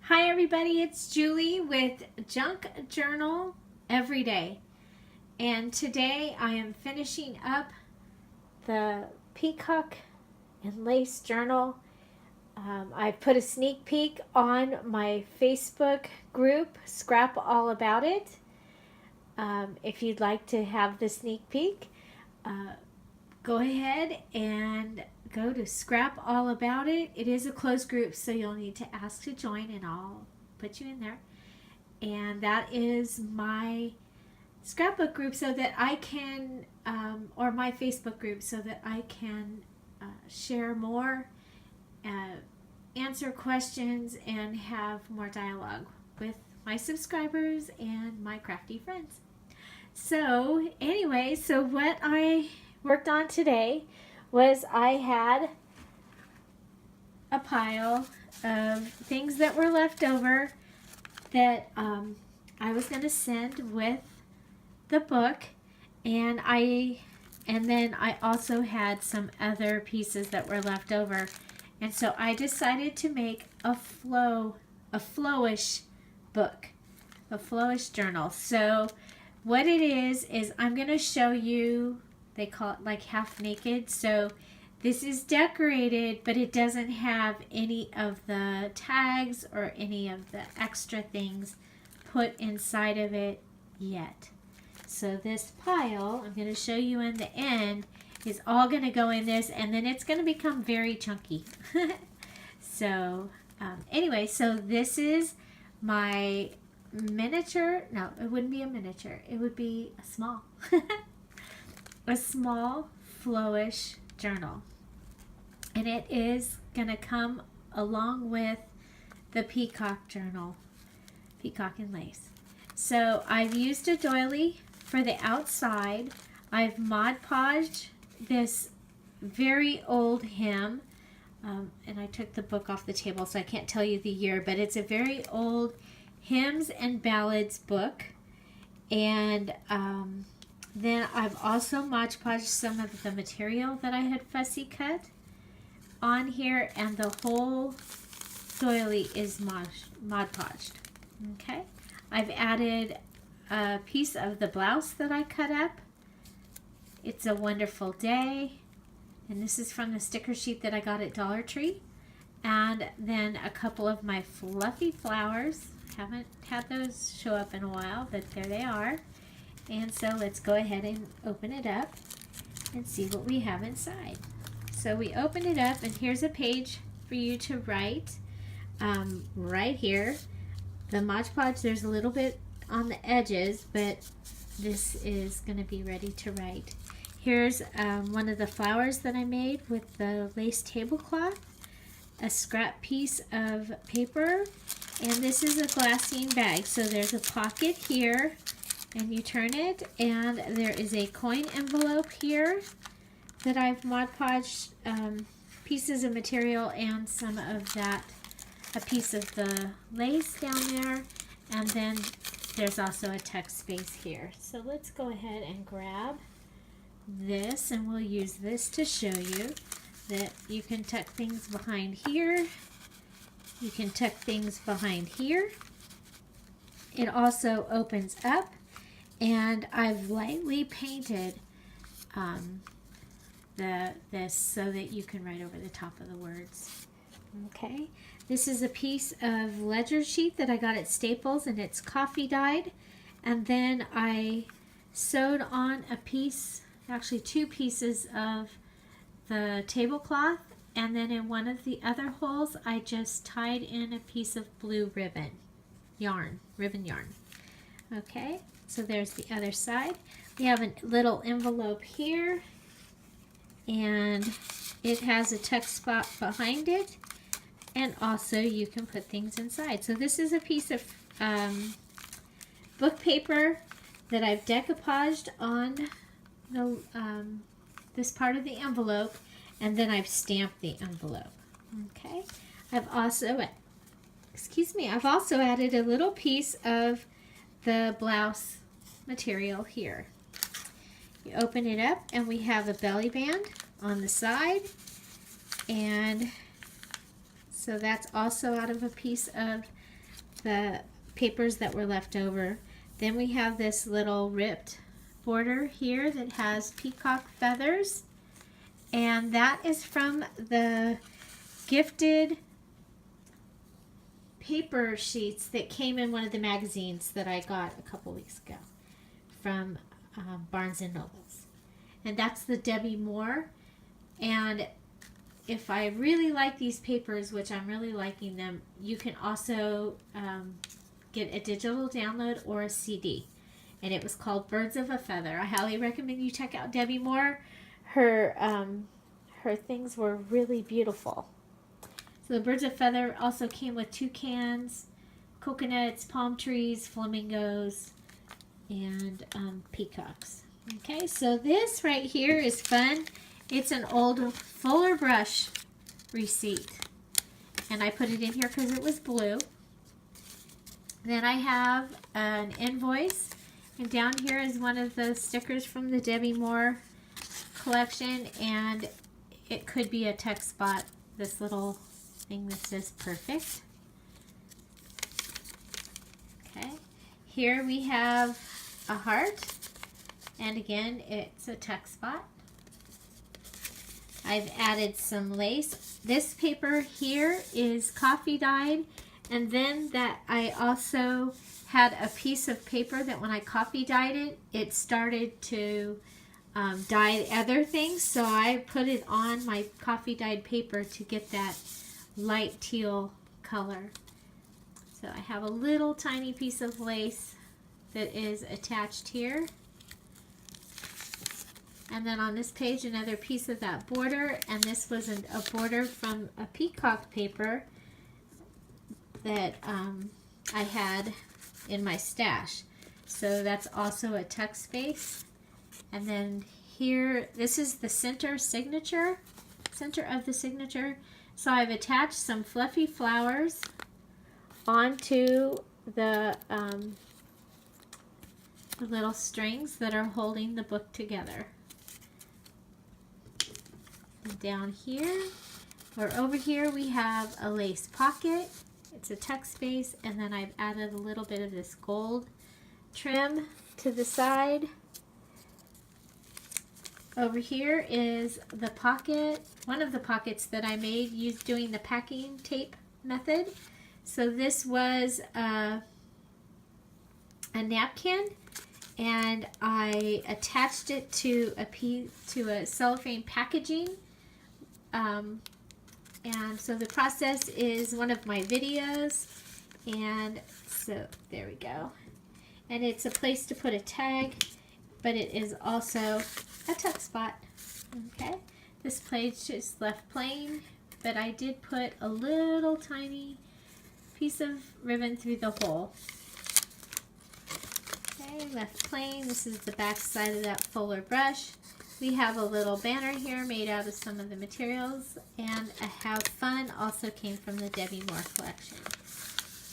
Hi everybody, it's Julie with Junk Journal Every Day. And today I am finishing up the Peacock and Lace journal. I put a sneak peek on my Facebook group, Scrap All About It. If you'd like to have the sneak peek, go ahead and go to Scrap All About It. It is a closed group, so you'll need to ask to join, and I'll put you in there. And that is my scrapbook group, so that I can, or my Facebook group, so that I can share more, answer questions, and have more dialogue with my subscribers and my crafty friends. So anyway, so what I worked on today was I had a pile of things that were left over that I was going to send with the book, and then I also had some other pieces that were left over, and so I decided to make a Flowish book, a Flowish journal. So what it is I'm going to show you. They call it like half naked. So this is decorated, but it doesn't have any of the tags or any of the extra things put inside of it yet. So this pile, I'm going to show you in the end, is all going to go in this, and then it's going to become very chunky. So anyway, so this is my miniature. No, it wouldn't be a miniature. It would be a small. A small Flowish journal, and it is going to come along with the Peacock journal, Peacock and Lace. So I've used a doily for the outside. I've Mod Podged this very old hymn, and I took the book off the table, so I can't tell you the year, but it's a very old hymns and ballads book. And then I've also Mod Podged some of the material that I had fussy cut on here, and the whole doily is Mod Podged. Okay, I've added a piece of the blouse that I cut up. It's a Wonderful Day, and this is from the sticker sheet that I got at Dollar Tree. And then a couple of my fluffy flowers. Haven't had those show up in a while, but there they are. And so let's go ahead and open it up and see what we have inside. So we open it up, and here's a page for you to write right here. The Mod Podge, there's a little bit on the edges, but this is going to be ready to write. Here's one of the flowers that I made with the lace tablecloth, a scrap piece of paper, and this is a glassine bag. So there's a pocket here, and you turn it, and there is a coin envelope here that I've Mod Podged pieces of material and some of that, a piece of the lace down there, and then there's also a text space here. So let's go ahead and grab this, and we'll use this to show you that you can tuck things behind here. You can tuck things behind here. It also opens up, and I've lightly painted this so that you can write over the top of the words. Okay, this is a piece of ledger sheet that I got at Staples, and it's coffee dyed. And then I sewed on a piece, actually two pieces of the tablecloth, and then in one of the other holes I just tied in a piece of blue ribbon yarn. Okay, so there's the other side. We have a little envelope here, and it has a tuck spot behind it, and also you can put things inside. So this is a piece of book paper that I've decoupaged on the this part of the envelope, and then I've stamped the envelope. Okay, I've also added a little piece of the blouse material here. You open it up, and we have a belly band on the side, and so that's also out of a piece of the papers that were left over. Then we have this little ripped border here that has peacock feathers, and that is from the gifted paper sheets that came in one of the magazines that I got a couple weeks ago from Barnes and Nobles. And that's the Debbie Moore. And if I really like these papers, which I'm really liking them, you can also get a digital download or a CD. And it was called Birds of a Feather. I highly recommend you check out Debbie Moore. Her things were really beautiful. So the Birds of Feather also came with toucans, coconuts, palm trees, flamingos, and peacocks. Okay, so this right here is fun. It's an old Fuller brush receipt. And I put it in here because it was blue. Then I have an invoice. And down here is one of the stickers from the Debbie Moore collection. And it could be a text spot, this little thing that says perfect. Okay, here we have a heart, and again it's a text spot. I've added some lace. This paper here is coffee dyed, and then that I also had a piece of paper that when I coffee dyed it, it started to dye other things, so I put it on my coffee dyed paper to get that light teal color. So I have a little tiny piece of lace that is attached here. And then on this page, another piece of that border. And this was a border from a peacock paper that I had in my stash. So that's also a text space. And then here, this is the center of the signature. So I've attached some fluffy flowers onto the little strings that are holding the book together. And down here, or over here, we have a lace pocket. It's a text space, and then I've added a little bit of this gold trim to the side. Over here is the pocket, one of the pockets that I made doing the packing tape method. So this was a napkin, and I attached it to a cellophane packaging. And so the process is one of my videos, and so there we go. And it's a place to put a tag, but it is also a tuck spot. Okay, this page is left plain, but I did put a little tiny piece of ribbon through the hole. Okay, left plain. This is the back side of that Fuller brush. We have a little banner here made out of some of the materials, and a Have Fun also came from the Debbie Moore collection.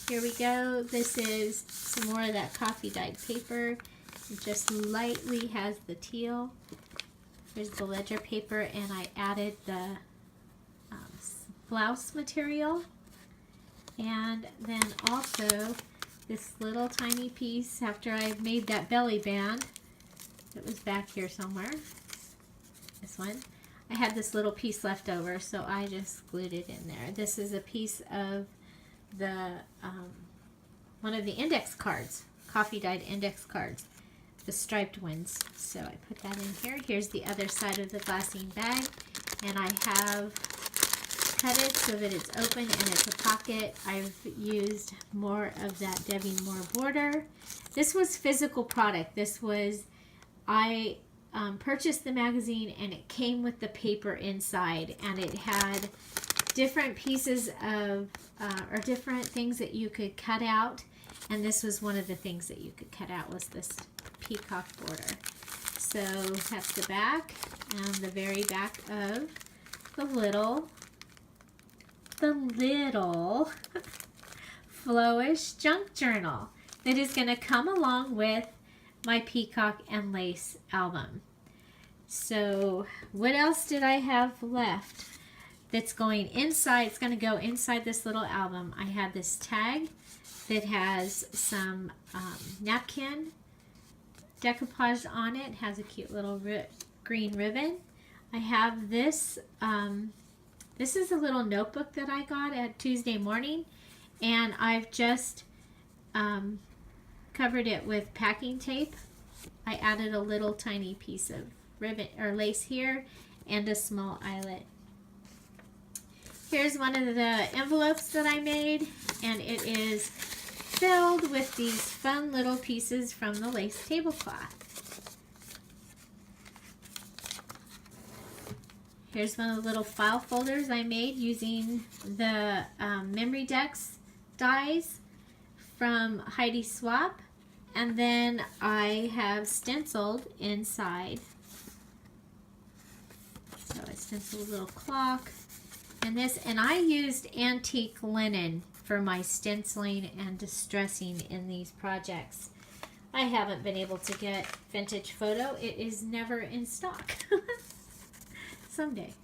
Here we go. This is some more of that coffee dyed paper. It just lightly has the teal. Here's the ledger paper, and I added the blouse material. And then also this little tiny piece after I made that belly band. It was back here somewhere. This one. I had this little piece left over, so I just glued it in there. This is a piece of the one of the index cards, coffee dyed index cards, the striped ones. So I put that in here. Here's the other side of the glassine bag, and I have cut it so that it's open and it's a pocket. I've used more of that Debbie Moore border. This was physical product. This was, I purchased the magazine, and it came with the paper inside, and it had different pieces of or different things that you could cut out, and this was one of the things that you could cut out, was this peacock border. So that's the back, and the very back of the little Flowish Junk Journal that is going to come along with my Peacock and Lace album. So what else did I have left? that's going inside. It's going to go inside this little album. I have this tag that has some napkin decoupage on it. It has a cute little green ribbon. I have this. This is a little notebook that I got at Tuesday morning, and I've just covered it with packing tape. I added a little tiny piece of ribbon or lace here and a small eyelet. Here's one of the envelopes that I made, and it is filled with these fun little pieces from the lace tablecloth. Here's one of the little file folders I made using the Memory Decks dies from Heidi Swap. And then I have stenciled inside. So I stenciled a little clock and this, and I used antique linen for my stenciling and distressing in these projects. I haven't been able to get vintage photo. It is never in stock. Someday.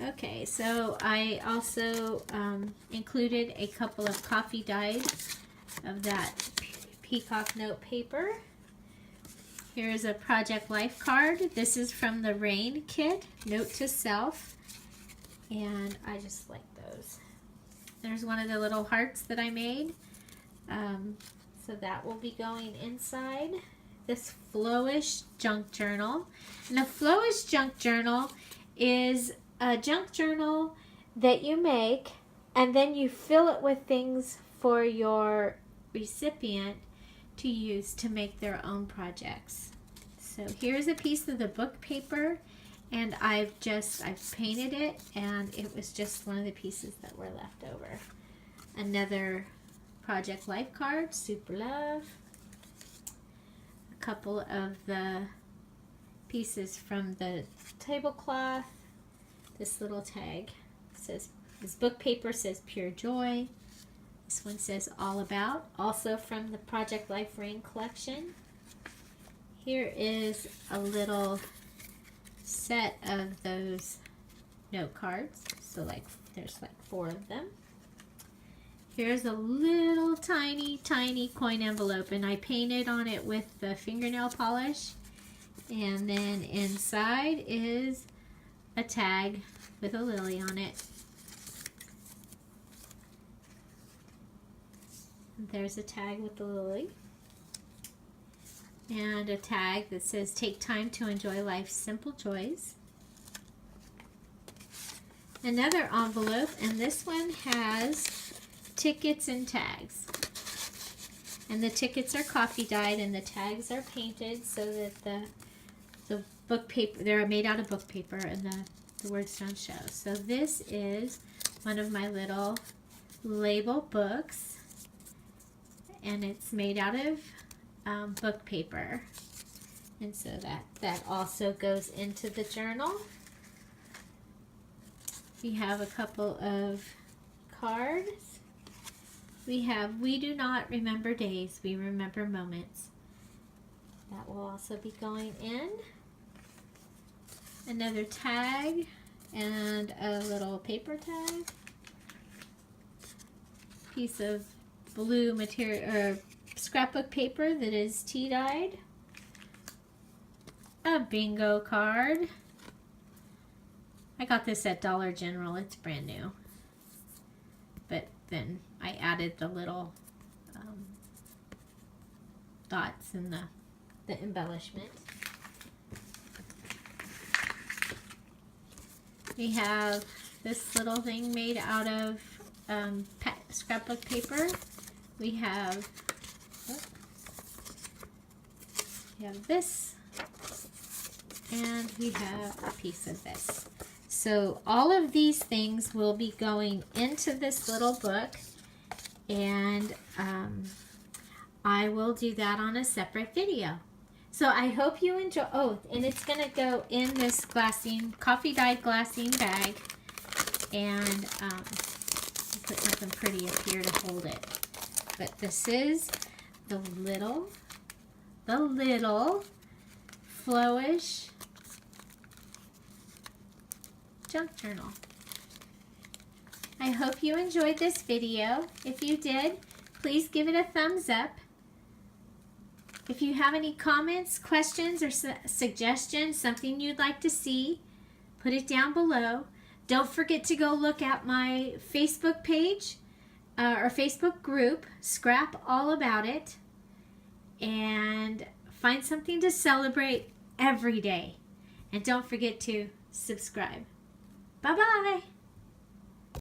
Okay, so I also included a couple of coffee dyes of that Peacock note paper. Here's a Project Life card. This is from the Rain kit, Note to Self, and I just like those. There's one of the little hearts that I made, so that will be going inside this Flowish Junk Journal. And the Flowish Junk Journal is a junk journal that you make, and then you fill it with things for your recipient to use to make their own projects. So here's a piece of the book paper, and I've painted it, and it was just one of the pieces that were left over. Another Project Life card, Super Love. A couple of the pieces from the tablecloth. This little tag says, this book paper says Pure Joy. This one says All About, also from the Project Life Rain collection. Here is a little set of those note cards. So there's 4 of them. Here's a little tiny coin envelope, and I painted on it with the fingernail polish. And then inside is a tag with a lily on it. There's a tag with the lily. And a tag that says, take time to enjoy life's simple joys. Another envelope, and this one has tickets and tags. And the tickets are coffee dyed and the tags are painted so that the book paper, they're made out of book paper and the words don't show. So this is one of my little label books, and it's made out of book paper, and so that also goes into the journal. We have a couple of cards. We have, we do not remember days, we remember moments. That will also be going in. Another tag and a little paper tag. Piece of blue material or scrapbook paper that is tea dyed. A bingo card. I got this at Dollar General. It's brand new. But then I added the little dots and the embellishment. We have this little thing made out of scrapbook paper. We have this, and we have a piece of this. So all of these things will be going into this little book, and I will do that on a separate video. So I hope you enjoy. Oh, and it's going to go in this glassine, coffee dyed glassine bag, and put something pretty up here to hold it. But this is the little Flowish Junk Journal. I hope you enjoyed this video. If you did, please give it a thumbs up. If you have any comments, questions, or suggestions, something you'd like to see, put it down below. Don't forget to go look at my Facebook page or Facebook group, Scrap All About It, and find something to celebrate every day. And don't forget to subscribe. Bye-bye.